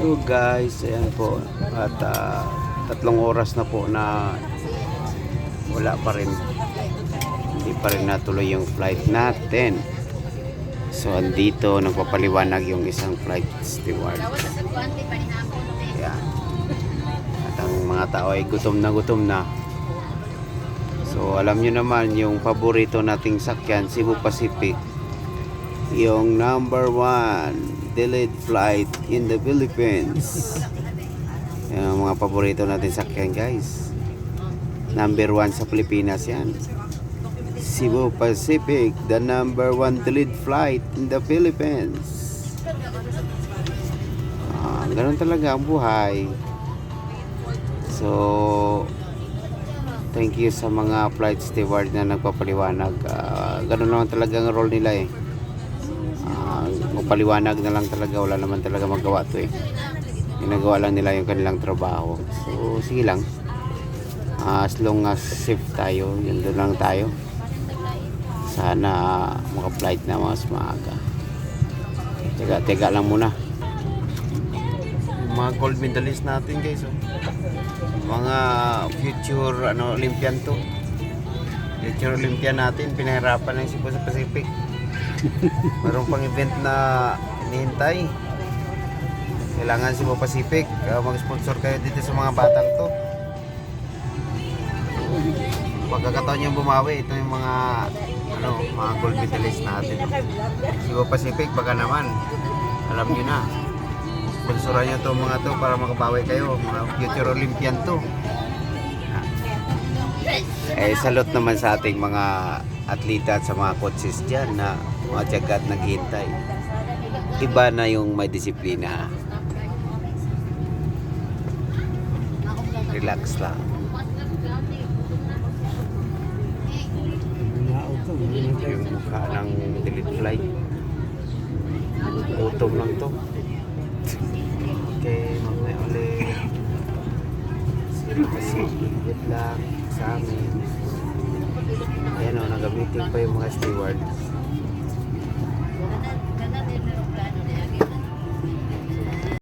So guys, ayan po at 3 oras na po na wala pa rin, hindi pa rin natuloy yung flight natin. So andito nagpapaliwanag yung isang flight steward. Ayan. At ang mga tao ay gutom na. So alam nyo naman yung paborito nating sakyan, Cebu Pacific, yung number 1 delayed flight in the Philippines. Yung mga paborito natin sakyan guys, number 1 sa Pilipinas yan, Cebu Pacific, the number 1 delayed flight in the Philippines. Ganun talaga ang buhay. So thank you sa mga flight steward na nagpapaliwanag. Ganun naman talaga ang role nila eh. Magpaliwanag na lang talaga, wala naman talaga magawa to eh. Ginagawa lang nila yung kanilang trabaho. So sige lang, as long as safe tayo, yun doon lang tayo. Sana maka-flight na mas maaga. Teka lang muna. Mga gold medalist natin guys, oh. Mga future Olympian to. Future Olympian natin, pinahirapan ng Cebu Pacific. Mayroon pang event na hinihintay. Kailangan Cebu Pacific mag-sponsor kayo dito sa mga batang to. Pagkakataon yung bumawi, ito yung mga mga gold medalist natin. Cebu Pacific, baka naman alam nyo na, sponsoran nyo to mga to para makabawi kayo, mga future Olympian to. Salute naman sa ating mga atleta at sa mga coaches dyan na mga tiyaga at naghihintay. Iba na yung may disiplina. Relax lang. Yung mukha ng delete flight, gutom lang to. Okay, mamaya ulit. Sino kasi good luck sa amin. Ayan o, nag-meeting pa yung mga stewards.